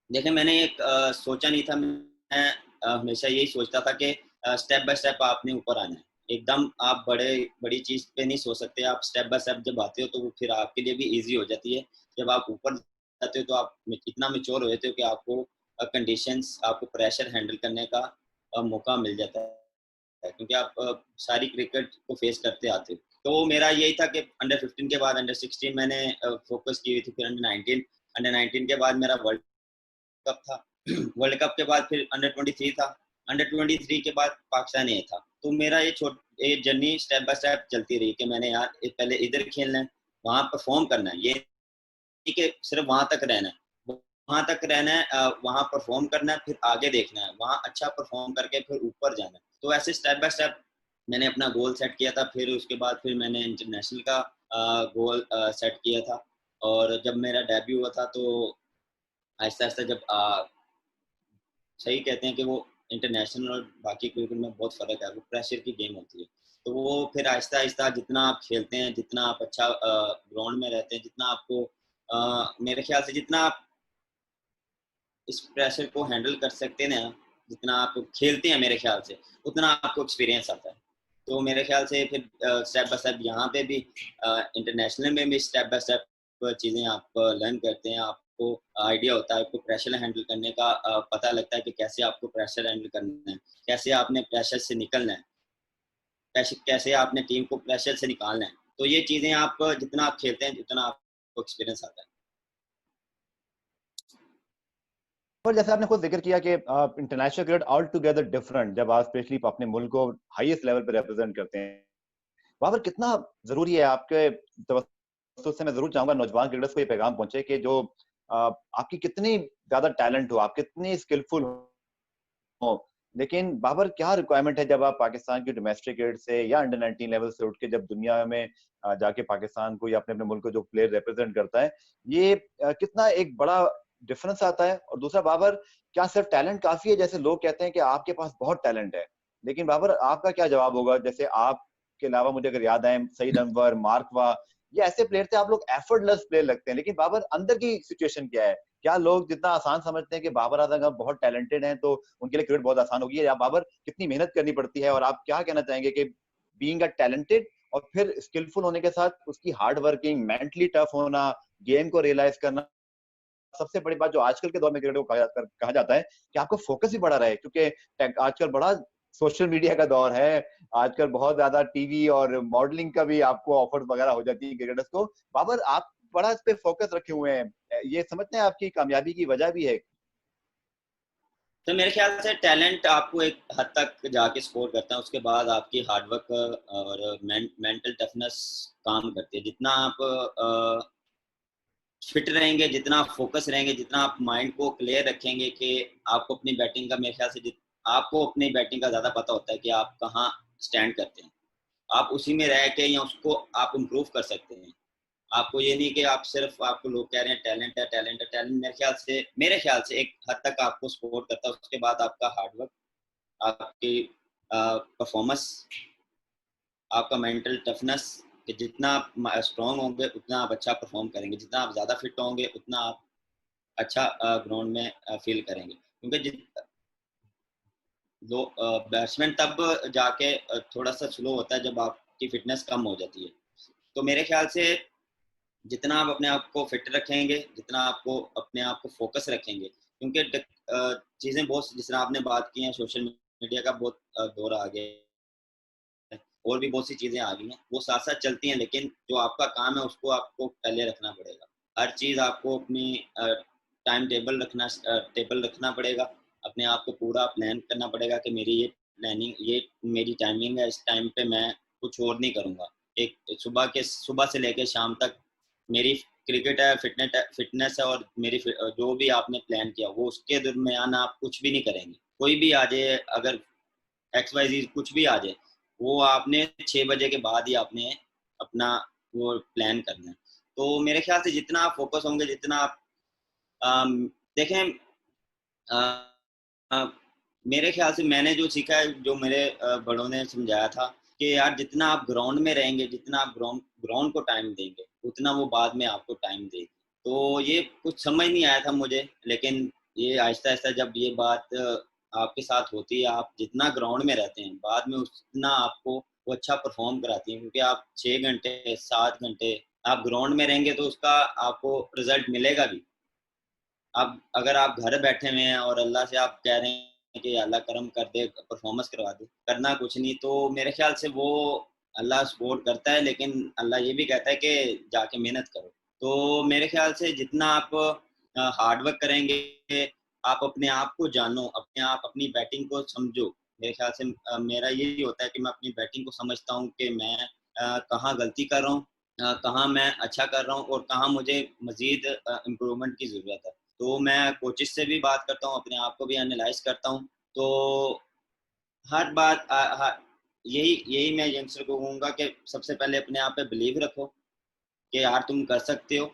देखिए, मैंने एक सोचा नहीं था। मैं हमेशा यही सोचता था कि स्टेप बाय स्टेप आपने ऊपर आना है। एकदम आप बड़ी चीज़ पे नहीं सोच सकते। आप स्टेप बाय स्टेप जब आते हो तो वो फिर आपके लिए भी ईज़ी हो जाती है। जब आप ऊपर जाते हो तो आप इतना मैच्योर हो जाते हो कि आपको कंडीशंस, आपको प्रेशर हैंडल करने का मौका मिल जाता है, क्योंकि आप सारी क्रिकेट को फेस करते आते हो। तो मेरा यही था कि अंडर 15 के बाद अंडर 16 मैंने फोकस की हुई थी, फिर अंडर 19 के बाद मेरा वर्ल्ड कप था। वर्ल्ड कप के बाद फिर अंडर 23 था। अंडर 23 के बाद पाकिस्तान ए था। तो मेरा ये जर्नी स्टेप बाय स्टेप चलती रही कि मैंने यार पहले इधर खेलना है, वहाँ परफॉर्म करना है। ये नहीं कि सिर्फ वहाँ तक रहना है। वहाँ तक रहना है, वहाँ परफॉर्म करना है, फिर आगे देखना है, वहाँ अच्छा परफॉर्म करके फिर ऊपर जाना है। तो ऐसे स्टेप बाय स्टेप मैंने अपना गोल सेट किया था। फिर उसके बाद फिर मैंने इंटरनेशनल का गोल सेट किया था। और जब मेरा डेब्यू हुआ था तो आहिस्ता-आहिस्ता जब सही कहते हैं कि वो इंटरनेशनल और बाकी क्रिकेट में बहुत फ़र्क है, वो प्रेशर की गेम होती है। तो वो फिर आहिस्ता-आहिस्ता जितना आप खेलते हैं, जितना आप अच्छा ग्राउंड में रहते हैं, जितना आपको मेरे ख्याल से जितना आप इस प्रेशर को हैंडल कर सकते हैं ना, जितना आप खेलते हैं मेरे ख्याल से, उतना आपको एक्सपीरियंस आता है। तो मेरे ख्याल से फिर स्टेप बाय स्टेप यहाँ पे भी इंटरनेशनल में भी स्टेप बाय स्टेप चीज़ें आप लर्न करते हैं, आपको आइडिया होता है, आपको प्रेशर हैंडल करने का पता लगता है कि कैसे आपको प्रेशर हैंडल करना है, कैसे आपने प्रेशर से निकलना है, कैसे कैसे आपने टीम को प्रेशर से निकालना है। तो ये चीज़ें आप जितना आप खेलते हैं, जितना आपको एक्सपीरियंस आता है। और जैसे आपने खुद जिक्र किया कि international cricket all together different, जब आप स्पेशली अपने मुल्क को हाईएस्ट लेवल पे रिप्रेजेंट करते हैं, वहां पर कितना जरूरी है आपके तवज्जुह से मैं जरूर चाहूंगा नौजवान क्रिकेटर्स को ये पैगाम पहुंचे कि जो आपकी कितनी ज्यादा टैलेंट हो, आप कितनी स्किलफुल हो, लेकिन बाबर क्या रिक्वायरमेंट है जब आप पाकिस्तान की डोमेस्टिक क्रिकेट से या अंडर 19 लेवल से उठ के जब दुनिया में जाके पाकिस्तान को या अपने अपने मुल्क को जो प्लेयर रिप्रेजेंट करता है, ये कितना एक बड़ा डिफरेंस आता है। और दूसरा बाबर, क्या सिर्फ टैलेंट काफी है? जैसे लोग कहते हैं कि आपके पास बहुत टैलेंट है, लेकिन बाबर आपका क्या जवाब होगा? जैसे आपके अलावा मुझे अगर याद आए सईद अनवर, मार्कवा, ये ऐसे प्लेयर थे, आप लोग एफर्टलेस प्लेयर लगते हैं, लेकिन बाबर अंदर की सिचुएशन क्या है? क्या लोग जितना आसान समझते हैं कि बाबर आजम बहुत टैलेंटेड हैं तो उनके लिए क्रिकेट बहुत आसान होगी, या बाबर कितनी मेहनत करनी पड़ती है? और आप क्या कहना चाहेंगे कि बीइंग अ टैलेंटेड और फिर स्किलफुल होने के साथ उसकी हार्ड वर्किंग, मेंटली टफ होना, गेम को रियलाइज करना, सबसे बड़ी बात जो आजकल के दौर में क्रिकेट को कहा जाता है कि आपको फोकस भी बढ़ा रहे, क्योंकि आजकल बड़ा सोशल मीडिया का दौर है, आजकल बहुत ज्यादा टीवी और मॉडलिंग का भी आपको ऑफर्स वगैरह हो जाती है क्रिकेटर्स को। बाबर, आप बड़ा इस पे फोकस रखे हुए हैं, ये समझते हैं आपकी कामयाबी की वजह भी है? तो मेरे ख्याल से टैलेंट आपको एक हद तक जाके स्कोर करता है, उसके बाद आपकी हार्डवर्क और मेंटल टफनेस काम करती है। जितना आप फिट रहेंगे, जितना आप फोकस रहेंगे, जितना आप माइंड को क्लियर रखेंगे कि आपको अपनी बैटिंग का, मेरे ख्याल से आपको अपनी बैटिंग का ज़्यादा पता होता है कि आप कहाँ स्टैंड करते हैं। आप उसी में रह के या उसको आप इम्प्रूव कर सकते हैं। आपको ये नहीं कि आप सिर्फ, आपको लोग कह रहे हैं टैलेंट है, टैलेंट है, टैलेंट मेरे ख्याल से एक हद तक आपको सपोर्ट करता है। उसके बाद आपका हार्डवर्क, आपकी परफॉर्मेंस, आपका मेंटल टफनेस, कि जितना आप स्ट्रांग होंगे उतना आप अच्छा परफॉर्म करेंगे, जितना आप ज़्यादा फिट होंगे उतना आप अच्छा ग्राउंड में फील करेंगे। क्योंकि बैट्समैन तब जाके थोड़ा सा स्लो होता है जब आपकी फिटनेस कम हो जाती है। तो मेरे ख्याल से जितना आप अपने आप को फिट रखेंगे, जितना आपको अपने आप को फोकस रखेंगे, क्योंकि चीज़ें बहुत, जिस तरह आपने बात की है, सोशल मीडिया का बहुत दौर आ गया है, और भी बहुत सी चीज़ें आ गई हैं, वो साथ साथ चलती हैं, लेकिन जो आपका काम है उसको आपको पहले रखना पड़ेगा। हर चीज़ आपको अपनी टेबल रखना पड़ेगा, अपने आप को पूरा प्लान करना पड़ेगा कि मेरी ये मेरी टाइमिंग है, इस टाइम पे मैं कुछ और नहीं करूँगा। एक सुबह से लेके शाम तक मेरी क्रिकेट है, फिटनेस है, और जो भी आपने प्लान किया वो उसके दरमियान आप कुछ भी नहीं करेंगे। कोई भी आ जाए, अगर एक्स वाई जी कुछ भी आ जाए, वो आपने 6 बजे के बाद ही आपने अपना वो प्लान करना है। तो मेरे ख्याल से जितना आप फोकस होंगे, जितना आप देखें, अ, अ, मेरे ख्याल से मैंने जो सीखा है, जो मेरे बड़ों ने समझाया था कि यार जितना आप ग्राउंड में रहेंगे, जितना आप ग्राउंड ग्राउंड को टाइम देंगे, उतना वो बाद में आपको टाइम देगी। तो ये कुछ समझ नहीं आया था मुझे, लेकिन ये आहिस्ता-आहिस्ता जब ये बात आपके साथ होती है, आप जितना ग्राउंड में रहते हैं, बाद में उतना आपको वो अच्छा परफ़ॉर्म कराती है, क्योंकि आप 6 घंटे, 7 घंटे आप ग्राउंड में रहेंगे तो उसका आपको रिज़ल्ट मिलेगा भी। अब अगर आप घर बैठे हुए हैं और अल्लाह से आप कह रहे हैं कि अल्लाह करम कर दे, परफॉर्मेंस करवा दे, करना कुछ नहीं, तो मेरे ख्याल से वो अल्लाह सपोर्ट करता है, लेकिन अल्लाह ये भी कहता है कि जाके मेहनत करो। तो मेरे ख्याल से जितना आप हार्ड वर्क करेंगे, आप अपने आप को जानो, अपने आप अपनी बैटिंग को समझो। मेरे ख्याल से मेरा यही होता है कि मैं अपनी बैटिंग को समझता हूँ कि मैं कहाँ गलती कर रहा हूँ, कहाँ मैं अच्छा कर रहा हूँ और कहाँ मुझे मज़ीद इम्प्रूवमेंट की ज़रूरत है। तो मैं कोचेज़ से भी बात करता हूँ, अपने आप को भी एनालाइज़ करता हूँ। तो हर बात यही यही मैं यंगस्टर को कहूँगा कि सबसे पहले अपने आप पे बिलीव रखो कि यार तुम कर सकते हो।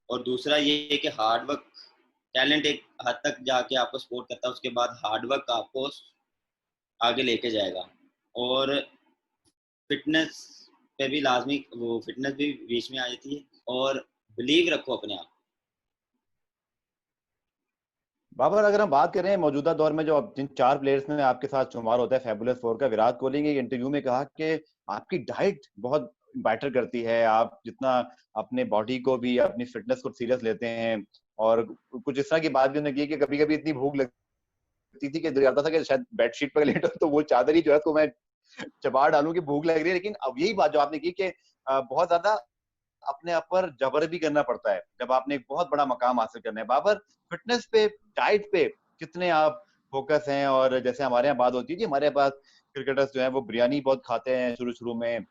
और दूसरा ये है कि हार्ड वर्क, टैलेंट एक हद तक जाके आपको सपोर्ट करता है, उसके बाद हार्ड वर्क आपको आगे लेके जाएगा। और फ़िटनेस पे भी लाज़मी, वो फ़िटनेस भी बीच में आ जाती है। और बिलीव रखो अपने आप। बाबर, अगर हम बात करें मौजूदा दौर में जो जिन 4 प्लेयर्स में आपके साथ शुमार होता है फैबुलस 4 का, विराट कोहली ने एक इंटरव्यू में कहा कि आपकी डाइट बहुत मैटर करती है, आप जितना अपने बॉडी को भी अपनी फिटनेस को सीरियस लेते हैं। और कुछ इस तरह की बात भी उन्होंने की कि कभी कभी इतनी भूख लगती थी कि दिल करता था कि शायद बेडशीट पर लेटो तो वो चादर ही जो है उसको मैं चबा डालूं कि भूख लग रही है। लेकिन अब यही बात जो आपने की कि बहुत ज्यादा अपने आप पर जबर भी करना पड़ता है जब आपने एक बहुत बड़ा मकाम हासिल करना है। बाबर, फिटनेस पे, डाइट पे कितने आप फोकस हैं? और जैसे हमारे यहाँ बात होती है कि हमारे पास क्रिकेटर्स जो है वो बिरयानी बहुत खाते हैं शुरू शुरू में,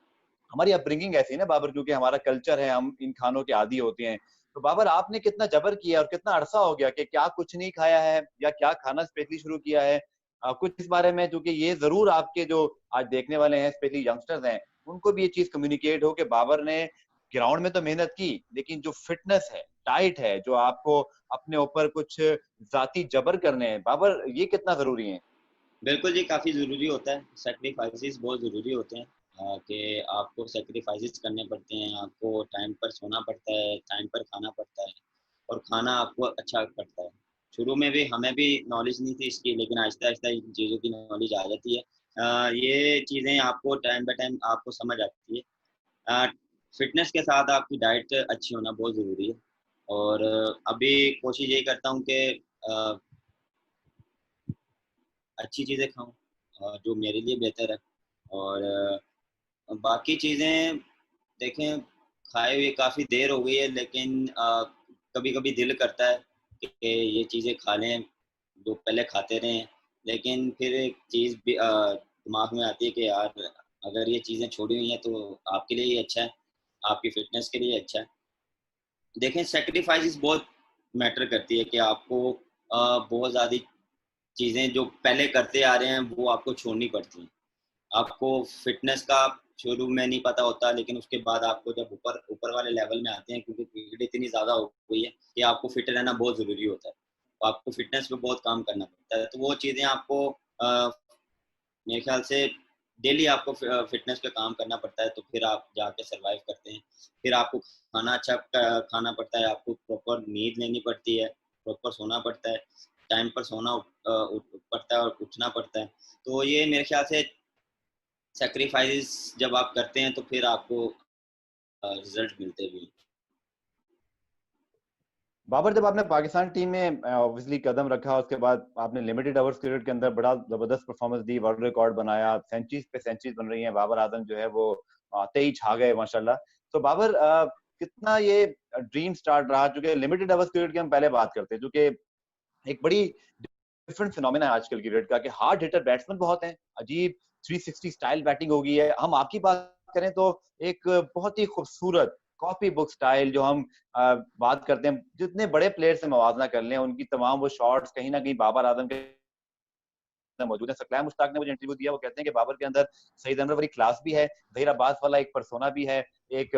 हमारी अपब्रिंगिंग ऐसी है ना बाबर, क्योंकि हमारा कल्चर है, हम इन खानों के आदी होते हैं। तो बाबर, आपने कितना जबर किया और कितना अरसा हो गया कि क्या कुछ नहीं खाया है या क्या खाना स्पेशली शुरू किया है? कुछ इस बारे में, क्योंकि ये जरूर आपके जो आज देखने वाले हैं स्पेशली यंगस्टर्स हैं उनको भी ये चीज कम्युनिकेट हो कि बाबर ने ग्राउंड में तो मेहनत की, लेकिन जो फिटनेस है, डाइट है, जो आपको अपने ऊपर कुछ जाती जबर करने हैं, बाबर ये कितना जरूरी है? बिल्कुल जी, काफ़ी ज़रूरी होता है, सैक्रिफाइसेस बहुत ज़रूरी होते हैं, कि आपको सैक्रिफाइसेस करने पड़ते हैं, आपको टाइम पर सोना पड़ता है, टाइम पर खाना पड़ता है और खाना आपको अच्छा पड़ता है। शुरू में भी हमें भी नॉलेज नहीं थी इसकी, लेकिन आहिस्ता-आहिस्ता इन चीज़ों की नॉलेज आ जाती है। ये चीज़ें आपको टाइम बाय टाइम आपको समझ आती है। अ, फ़िटनेस के साथ आपकी डाइट अच्छी होना बहुत ज़रूरी है और अभी कोशिश यही करता हूँ कि अ, अच्छी चीज़ें खाऊँ जो मेरे लिए बेहतर है और बाकी चीज़ें देखें, खाए हुए काफ़ी देर हो गई है, लेकिन कभी-कभी दिल करता है कि ये चीज़ें खा लें, जो पहले खाते रहे हैं। लेकिन फिर एक चीज़ भी दिमाग में आती है कि यार अगर ये चीज़ें छोड़ी हुई हैं तो आपके लिए ही अच्छा है, आपकी फ़िटनेस के लिए अच्छा है। देखें, सैक्रिफाइसेस बहुत मैटर करती है कि आपको बहुत ज़्यादा चीज़ें जो पहले करते आ रहे हैं वो आपको छोड़नी पड़ती हैं। आपको फ़िटनेस का शुरू में नहीं पता होता, लेकिन उसके बाद आपको जब ऊपर ऊपर वाले लेवल में आते हैं, क्योंकि क्रिकेट इतनी ज़्यादा हो गई है कि आपको फ़िट रहना बहुत ज़रूरी होता है। तो आपको फ़िटनेस पे बहुत काम करना पड़ता है। तो वो चीज़ें आपको मेरे ख़्याल से डेली आपको फ़िटनेस पे काम करना पड़ता है, तो फिर आप जाके सर्वाइव करते हैं। फिर आपको खाना अच्छा खाना पड़ता है, आपको प्रॉपर नींद लेनी पड़ती है, प्रॉपर सोना पड़ता है, टाइम पर सोना उठ पड़ता है और उठना पड़ता है। तो ये मेरे ख़्याल से सैक्रिफाइसेस जब आप करते हैं तो फिर आपको रिजल्ट मिलते भी हैं। बाबर, जब आपने पाकिस्तान टीम में ऑब्वियसली कदम रखा, उसके बाद आपने लिमिटेड ओवर्स क्रिकेट के अंदर बड़ा जबरदस्त परफॉर्मेंस दी, वर्ल्ड रिकॉर्ड बनाया, सेंचुरीज पे सेंचुरीज बन रही हैं, बाबर आजम जो है वो आते ही छा गए माशाल्लाह। तो बाबर, कितना ये ड्रीम स्टार्ट रहा, क्योंकि लिमिटेड ओवर्स क्रिकेट की हम पहले बात करते हैं, क्योंकि एक बड़ी डिफरेंट फिनोमेना है आजकल क्रिकेट का कि हार्ड हिटर बैट्समैन बहुत हैं, अजीब 360 स्टाइल बैटिंग हो गई है। हम आपकी बात करें तो एक बहुत ही खूबसूरत कॉपी बुक स्टाइल जो हम बात करते हैं, जितने बड़े प्लेयर से मवाजना कर लें उनकी तमाम वो शॉट्स कहीं ना कहीं बाबर आजम के अंदर मौजूद है। सकलैन मुश्ताक ने मुझे इंटरव्यू दिया, वो कहते हैं कि बाबर के अंदर सईद अनवर वाली क्लास भी है, जहीर अब्बास वाला एक पर्सोना भी है, एक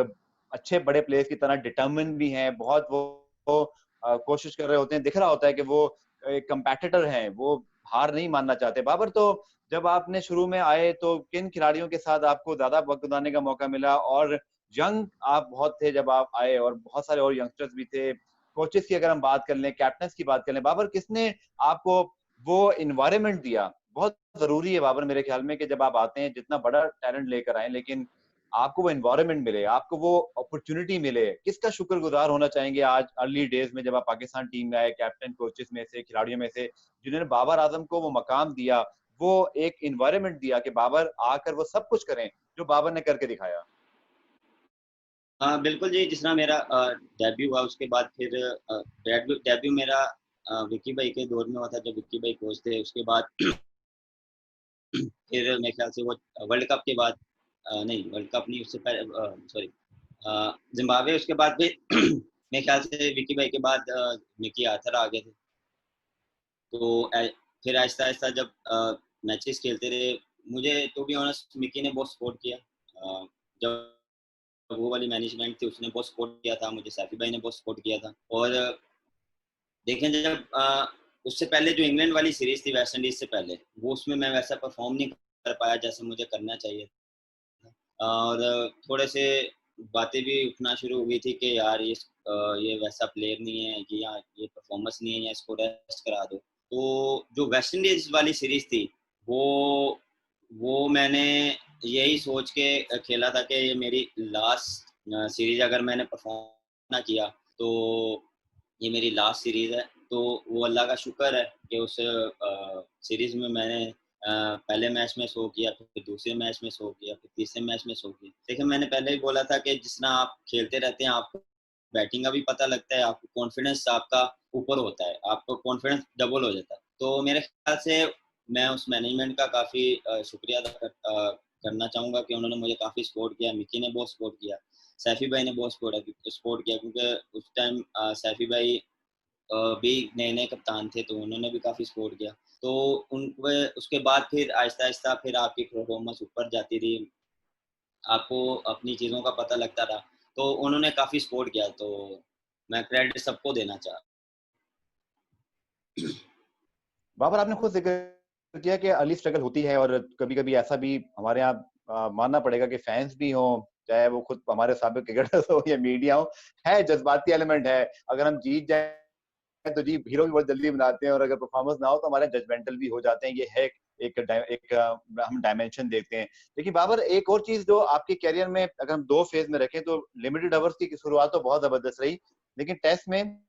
अच्छे बड़े प्लेयर्स की तरह डिटर्मिन भी है, बहुत वो कोशिश कर रहे होते हैं, दिख रहा होता है कि वो एक कंपेटिटर हैं, वो हार नहीं मानना चाहते। बाबर, तो जब आपने शुरू में आए तो किन खिलाड़ियों के साथ आपको ज्यादा वक्त गुजारने का मौका मिला? और यंग आप बहुत थे जब आप आए और बहुत सारे और यंगस्टर्स भी थे। कोचेस की अगर हम बात कर लें, कैप्टन की बात कर लें, बाबर किसने आपको वो इन्वायरमेंट दिया? बहुत जरूरी है बाबर मेरे ख्याल में कि जब आप आते हैं जितना बड़ा टैलेंट लेकर आए, लेकिन आपको वो इन्वायरमेंट मिले, आपको वो अपॉर्चुनिटी मिले। किसका शुक्रगुजार होना चाहेंगे आज अर्ली डेज में जब आप पाकिस्तान टीम में आए, कैप्टन, कोचेस में से, खिलाड़ियों में से, जिन्होंने बाबर आजम को वो मकाम दिया, वो एक इन्वायरमेंट दिया कि बाबर आकर वो सब कुछ करें जो बाबर ने करके दिखाया? हाँ, बिल्कुल जी, जिस तरह मेरा डेब्यू हुआ उसके बाद फिर डेब्यू डेब्यू मेरा विक्की भाई के दौर में हुआ था, जब विक्की भाई कोच थे। उसके बाद फिर मेरे ख्याल से वो वर्ल्ड कप के बाद नहीं, वर्ल्ड कप नहीं, उससे पहले सॉरी ज़िम्बाब्वे, उसके बाद फिर मेरे ख्याल से विक्की भाई के बाद मिकी आर्थर आ गए थे। तो फिर आहिस्ता-आहिस्ता जब मैचेस खेलते रहे, मुझे टू बी ऑनेस्ट मिकी ने बहुत सपोर्ट किया। जब वो वाली मैनेजमेंट थी उसने बहुत सपोर्ट किया था, मुझे सैफी भाई ने बहुत सपोर्ट किया था। और देखें, जब उससे पहले जो इंग्लैंड वाली सीरीज़ थी वेस्ट इंडीज़ से पहले, वो उसमें मैं वैसा परफ़ॉर्म नहीं कर पाया जैसे मुझे करना चाहिए था। और थोड़े से बातें भी उठना शुरू हो गई थी कि यार ये वैसा प्लेयर नहीं है कि यार ये परफॉर्मेंस नहीं है या इसको रेस्ट करा दो। तो जो वेस्ट इंडीज वाली सीरीज थी वो मैंने यही सोच के खेला था कि ये मेरी लास्ट सीरीज, अगर मैंने परफॉर्म ना किया तो ये मेरी लास्ट सीरीज है। तो वो अल्लाह का शुक्र है कि उस सीरीज में मैंने पहले मैच में शो किया, फिर दूसरे मैच में शो किया, फिर तीसरे मैच में शो किया। देखिए मैंने पहले ही बोला था कि जिस तरह आप खेलते रहते हैं आपको बैटिंग का भी पता लगता है, आपको कॉन्फिडेंस आपका ऊपर होता है, आपको कॉन्फिडेंस डबल हो जाता है। तो मेरे ख्याल से मैं उस मैनेजमेंट का काफ़ी शुक्रिया अदा करना चाहूँगा कि उन्होंने मुझे काफ़ी सपोर्ट किया। मिकी ने बहुत सपोर्ट किया, सैफी भाई ने बहुत सपोर्ट किया, क्योंकि उस टाइम सैफी भाई भी नए नए कप्तान थे, तो उन्होंने भी काफ़ी सपोर्ट किया। तो उन उसके बाद फिर आहिस्ता आहिस्ता फिर आपकी परफॉर्मेंस ऊपर जाती रही, आपको अपनी चीज़ों का पता लगता रहा। तो उन्होंने काफ़ी सपोर्ट किया, तो मैं क्रेडिट सबको देना चाह। बाबर, आपने खुद जिक्र किया कि अर्ली स्ट्रगल होती है और कभी-कभी ऐसा भी हमारे यहाँ मानना पड़ेगा कि फैंस भी हों, चाहे वो खुद हमारे साबिक क्रिकेटर्स हो या मीडिया हो, है जज़्बाती एलिमेंट है। अगर हम जीत जाएँ तो जी हीरो भी बहुत जल्दी बनाते हैं और अगर परफॉर्मेंस ना हो तो हमारे जजमेंटल भी हो जाते हैं। ये है हम डायमेंशन देखते हैं। देखिए बाबर, एक और चीज़ जो आपके करियर में अगर हम 2 फेज़ में रखें तो लिमिटेड ओवर्स की शुरुआत तो बहुत ज़बरदस्त रही, लेकिन टेस्ट में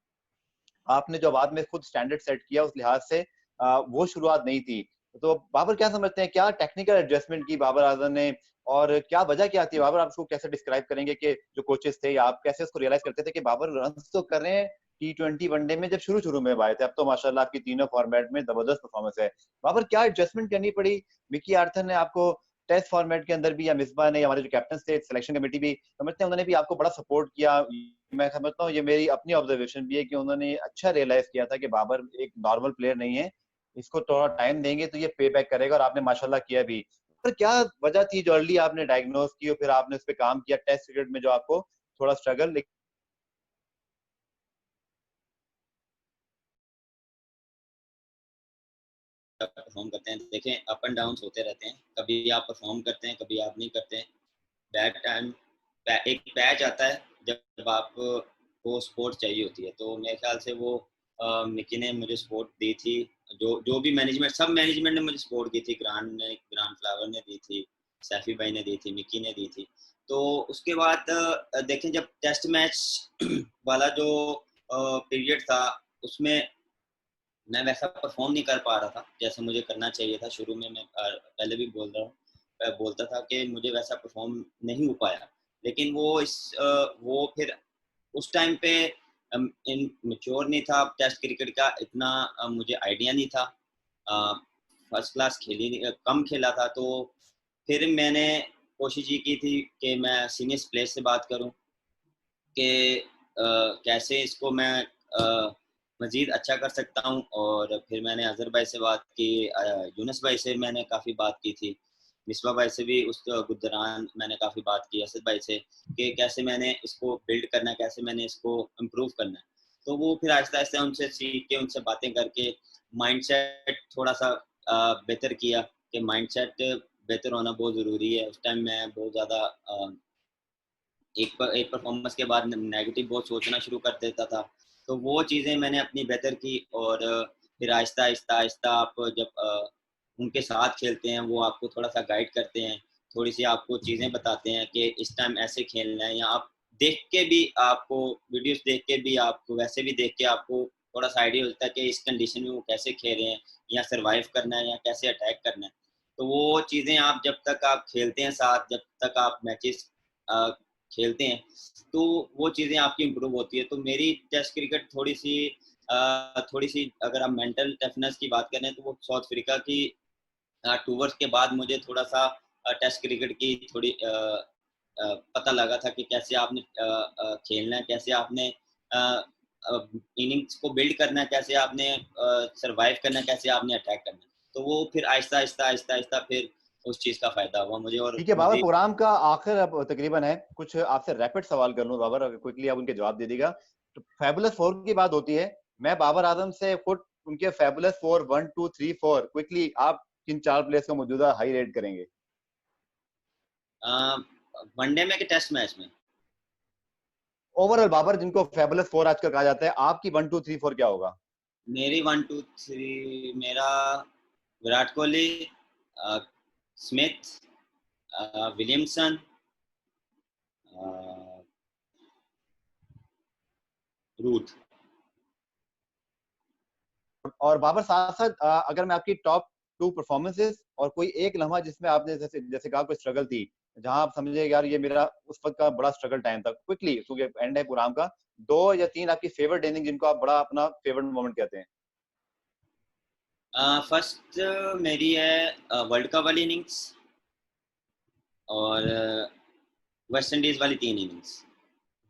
आपने जो बाद में खुद स्टैंडर्ड सेट किया उस लिहाज से वो शुरुआत नहीं थी। तो बाबर क्या समझते हैं, क्या टेक्निकल एडजस्टमेंट की बाबर आज़म ने और क्या वजह क्या थी? बाबर, आप उसको कैसे डिस्क्राइब करेंगे कि जो कोचेस थे या आप कैसे उसको रियलाइज़ करते थे कि बाबर रन्स तो कर रहे हैं टी20 वनडे में जब शुरू-शुरू में आए थे, अब तो माशाल्लाह आपकी तीनों फॉर्मेट में ज़बरदस्त परफॉर्मेंस है। बाबर, क्या एडजस्टमेंट करनी पड़ी? मिकी आर्थर ने आपको टेस्ट फॉर्मेट के अंदर भी या मिसबा ने, हमारे जो कैप्टन थे, सिलेक्शन कमेटी भी समझते हैं उन्होंने भी आपको बड़ा सपोर्ट किया। मैं समझता हूँ ये मेरी अपनी ऑब्जर्वेशन भी है कि उन्होंने अच्छा रियलाइज किया था कि बाबर एक नॉर्मल प्लेयर नहीं है, इसको थोड़ा टाइम देंगे तो ये पे बैक करेगा और आपने माशाल्लाह किया भी। पर क्या वजह थी जो अर्ली आपने डायग्नोज की और फिर आपने उस पे काम किया टेस्ट क्रिकेट में जो आपको थोड़ा स्ट्रगल परफॉर्म करते हैं, देखें अप एंड डाउन होते रहते हैं, कभी आप परफॉर्म करते हैं, कभी आप नहीं करते हैं। बैड टाइम एक पैच आता है जब आपको सपोर्ट चाहिए होती है, तो मेरे ख्याल से वो मिकी ने मुझे सपोर्ट दी थी। जो जो भी मैनेजमेंट, सब मैनेजमेंट ने मुझे सपोर्ट की थी। ग्रांड फ्लावर ने दी थी, सैफी भाई ने दी थी, मिकी ने दी थी। तो उसके बाद देखें जब टेस्ट मैच वाला जो पीरियड था उसमें मैं वैसा परफॉर्म नहीं कर पा रहा था जैसे मुझे करना चाहिए था। शुरू में मैं पहले भी बोलता था कि मुझे वैसा परफॉर्म नहीं हो पाया, लेकिन वो फिर उस टाइम पे इन मैच्योर नहीं था, टेस्ट क्रिकेट का इतना मुझे आइडिया नहीं था। फर्स्ट क्लास खेली नहीं, कम खेला था। तो फिर मैंने कोशिश ये की थी कि मैं सीनियर प्लेयर से बात करूं कि कैसे इसको मैं मज़ीद अच्छा कर सकता हूँ। और फिर मैंने अज़हर भाई से बात की, यूनुस भाई से मैंने काफ़ी बात की थी, मिसबा भाई से भी उस दौरान मैंने काफ़ी बात की, असद भाई से, कि कैसे मैंने इसको बिल्ड करना है, कैसे मैंने इसको इम्प्रूव करना है। तो वो फिर आहिस्ता आहिस्ता उनसे सीख के, उनसे बातें करके माइंडसेट थोड़ा-सा बेहतर किया कि माइंडसेट बेहतर होना बहुत ज़रूरी है। उस टाइम मैं बहुत ज़्यादा एक परफॉर्मेंस के बाद नेगेटिव बहुत सोचना शुरू कर देता था। तो वो चीज़ें मैंने अपनी बेहतर की। और फिर आहिस्ता आहिस्ता आहिस्ता आप जब उनके साथ खेलते हैं, वो आपको थोड़ा सा गाइड करते हैं, थोड़ी सी आपको चीज़ें बताते हैं कि इस टाइम ऐसे खेलना है, या आप देख के भी, आपको वीडियोस देख के भी, आपको वैसे भी देख के आपको थोड़ा सा आइडिया होता है कि इस कंडीशन में वो कैसे खेल रहे हैं, या सर्वाइव करना है या कैसे अटैक करना है। तो वो चीज़ें आप जब तक आप खेलते हैं साथ, जब तक आप मैचेस खेलते हैं, तो वो चीज़ें आपकी इम्प्रूव होती है। तो मेरी टेस्ट क्रिकेट थोड़ी-सी अगर आप मेंटल टफनेस की बात करें तो वो साउथ अफ्रीका की टूर्स के बाद मुझे थोड़ा-सा टेस्ट क्रिकेट की थोड़ी पता लगा था कि कैसे आपने खेलना है, कैसे आपने अ इनिंग्स को बिल्ड करना है, कैसे आपने सर्वाइव करना है, कैसे आपने अटैक करना है। तो वो फिर आहिस्ता-आहिस्ता फिर उस चीज़ का फ़ायदा हुआ मुझे। और ठीक है बाबर, मज़ीद प्रोग्राम का आखिर अब तकरीबन है। कुछ आपसे रैपिड सवाल कर लूँ बाबर, अगर क्विकली आप उनके जवाब दे दीजिएगा। तो फैबुलस 4 की बात होती है। मैं बाबर आजम से खुद उनके फैबुलस 4 1 2 3 4 क्विकली आप किन 4 प्लेयर्स को मौजूदा हाई रेट करेंगे? वनडे में कि टेस्ट मैच में? ओवरऑल बाबर, जिनको फैबुलस 4 आजकल कहा जाता है, आपकी 1 2 3 4 क्या होगा? मेरी 1 2 3 मेरा विराट कोहली, अ, स्मिथ, विलियमसन, अ, रूट। और बाबर साथ-साथ अगर मैं आपकी टॉप 2 परफॉर्मेंसेस और कोई एक लम्हा जिसमें आपने जैसे जैसे कहा कोई स्ट्रगल थी, जहाँ आप समझे यार ये मेरा उस वक़्त का बड़ा स्ट्रगल टाइम था, क्विकली क्योंकि एंड है प्रोग्राम का, 2 या 3 आपकी फेवरेट इनिंग जिनको आप बड़ा अपना फेवरेट मोमेंट कहते हैं? फर्स्ट मेरी है वर्ल्ड कप वाली इनिंग्स, और वेस्ट इंडीज़ वाली 3 इनिंग्स।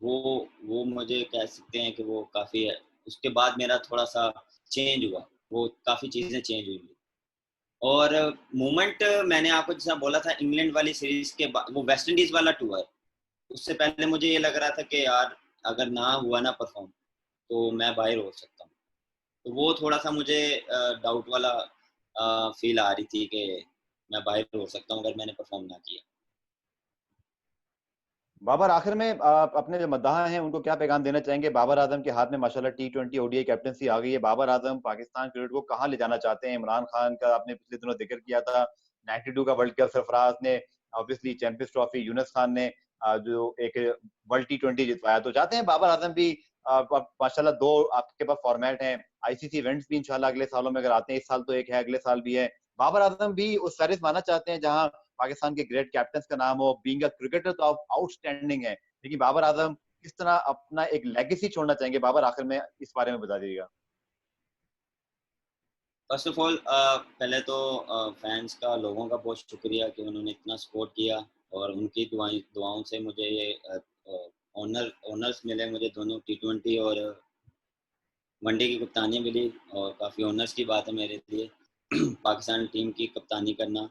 वो वो मुझे कह सकते हैं कि वो काफ़ी है। उसके बाद मेरा थोड़ा-सा चेंज हुआ, वो काफ़ी चीज़ें चेंज हुई। और मोमेंट मैंने आपको जैसा बोला था, इंग्लैंड वाली सीरीज़ के बाद वो वेस्ट इंडीज़ वाला टूर, उससे पहले मुझे ये लग रहा था कि यार अगर ना हुआ ना परफ़ॉर्म, तो मैं बाहर हो सकता हूँ। तो वो थोड़ा-सा मुझे डाउट वाला फ़ील आ रही थी कि मैं बाहर हो सकता हूँ अगर मैंने परफ़ॉर्म ना किया। बाबर, आखिर में अपने जो मद्दाह हैं उनको क्या पैगाम देना चाहेंगे? बाबर आज़म के हाथ में माशाल्लाह टी20 ओडीआई कैप्टेंसी आ गई है। बाबर आज़म पाकिस्तान क्रिकेट को कहाँ ले जाना चाहते हैं? इमरान खान का आपने पिछले दिनों ज़िक्र किया था। 92 का वर्ल्ड कप सरफराज ने, obviously champions trophy Yunus Khan ने जो एक वर्ल्ड टी20 जितवाया। तो चाहते हैं बाबर आज़म भी ब माशाल्लाह 2 आपके पास फॉर्मेट हैं। आईसीसी इवेंट्स भी इंशाल्लाह अगले सालों में अगर आते हैं, इस साल तो एक है, अगले साल भी है। बाबर आज़म भी उस फेहरिस्त में आना चाहते हैं जहाँ पाकिस्तान के ग्रेट कैप्टन्स का नाम हो, बीइंग अ क्रिकेटर तो आप आउटस्टैंडिंग है। लेकिन बाबर आज़म किस तरह अपना एक लेगेसी छोड़ना चाहेंगे? बाबर, आखिर में इस बारे में बता दीजिएगा। फर्स्ट ऑफ ऑल पहले तो फैन्स का, लोगों का बहुत शुक्रिया कि उन्होंने इतना सपोर्ट किया, और उनकी दुआओं से मुझे ये ऑनर्स मिले, मुझे दोनों टी20 और वनडे की कप्तानी मिली, और काफ़ी ऑनर्स की बात है मेरे लिए पाकिस्तान टीम की कप्तानी करना।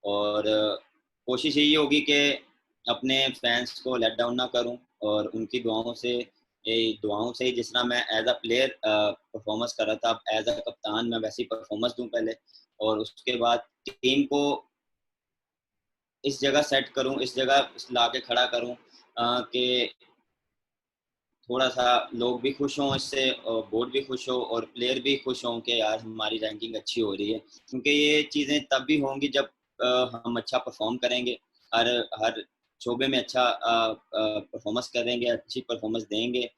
और कोशिश यही होगी कि अपने फैंस को लेट डाउन ना करूं, और उनकी दुआओं से ही जिस तरह मैं एज अ प्लेयर परफॉर्मेंस कर रहा था, अब एज अ कप्तान मैं वैसी परफॉर्मेंस दूं पहले, और उसके बाद टीम को इस जगह सेट करूं, इस जगह ला के खड़ा करूं कि थोड़ा-सा लोग भी खुश हों इससे, और बोर्ड भी खुश हो, और प्लेयर भी खुश हों कि यार हमारी रैंकिंग अच्छी हो रही है। क्योंकि ये चीज़ें तब भी होंगी जब हम अच्छा परफ़ॉर्म करेंगे, हर हर शोबे में अच्छा परफ़ॉर्मेंस करेंगे, अच्छी परफ़ॉर्मेंस देंगे,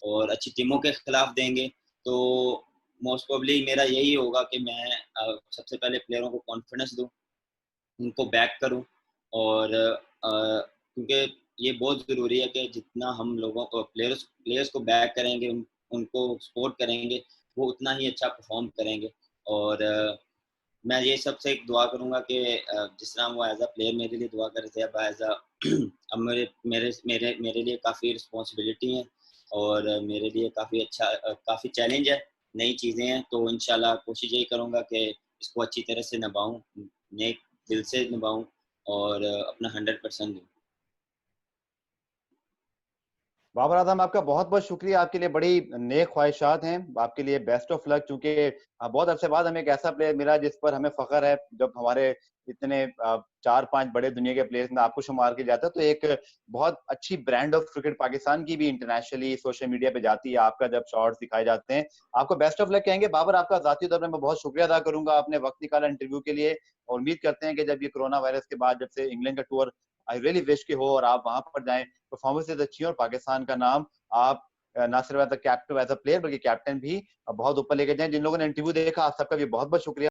और अच्छी टीमों के खिलाफ देंगे। तो मोस्ट प्रोबेबली मेरा यही होगा कि मैं सबसे पहले प्लेयरों को कॉन्फिडेंस दूँ, उनको बैक करूँ, और क्योंकि ये बहुत ज़रूरी है कि जितना हम लोगों को प्लेयर्स प्लेयर्स को बैक करेंगे, उनको सपोर्ट करेंगे, वो उतना ही अच्छा परफ़ॉर्म करेंगे। और मैं ये सबसे एक दुआ करूँगा कि जिस तरह वो एज़ अ प्लेयर मेरे लिए दुआ कर रहे थे, अब एज़ अ अब मेरे मेरे मेरे मेरे लिए काफ़ी रिस्पॉन्सिबिलिटी है, और मेरे लिए काफ़ी अच्छा काफ़ी चैलेंज है, नई चीज़ें हैं। तो इंशाल्लाह कोशिश यही करूँगा कि इसको अच्छी तरह से निभाऊँ, नेक दिल से निभाऊँ, और अपना 100% दूँ। बाबर आज़म, आपका बहुत-बहुत शुक्रिया। आपके लिए बड़ी नेक ख्वाहिशात हैं। आपके लिए बेस्ट ऑफ लक, चूँकि बहुत अरसे बाद हमें एक ऐसा प्लेयर मिला जिस पर हमें फ़ख्र है। जब हमारे इतने 4-5 बड़े दुनिया के प्लेयर्स में आपको शुमार किया जाता है, तो एक बहुत अच्छी ब्रांड ऑफ क्रिकेट पाकिस्तान की भी इंटरनेशनली सोशल मीडिया पे जाती है, आपका जब शॉट्स दिखाए जाते हैं। आपको बेस्ट ऑफ लक कहेंगे। बाबर, आपका ज़ाती तौर पे मैं बहुत शुक्रिया अदा करूँगा, आपने वक़्त निकाला इंटरव्यू के लिए, और उम्मीद करते हैं कि जब ये कोरोना वायरस के बाद जब से इंग्लैंड का टूर आई रियली विश कि हो और आप वहाँ पर जाएँ, परफॉर्मेंसेज़ अच्छी हो और पाकिस्तान का नाम आप ना सिर्फ as a captain, as a player, बल्कि कैप्टन भी बहुत ऊपर लेके जाएँ। जिन लोगों ने इंटरव्यू देखा, आप सबका भी बहुत-बहुत शुक्रिया।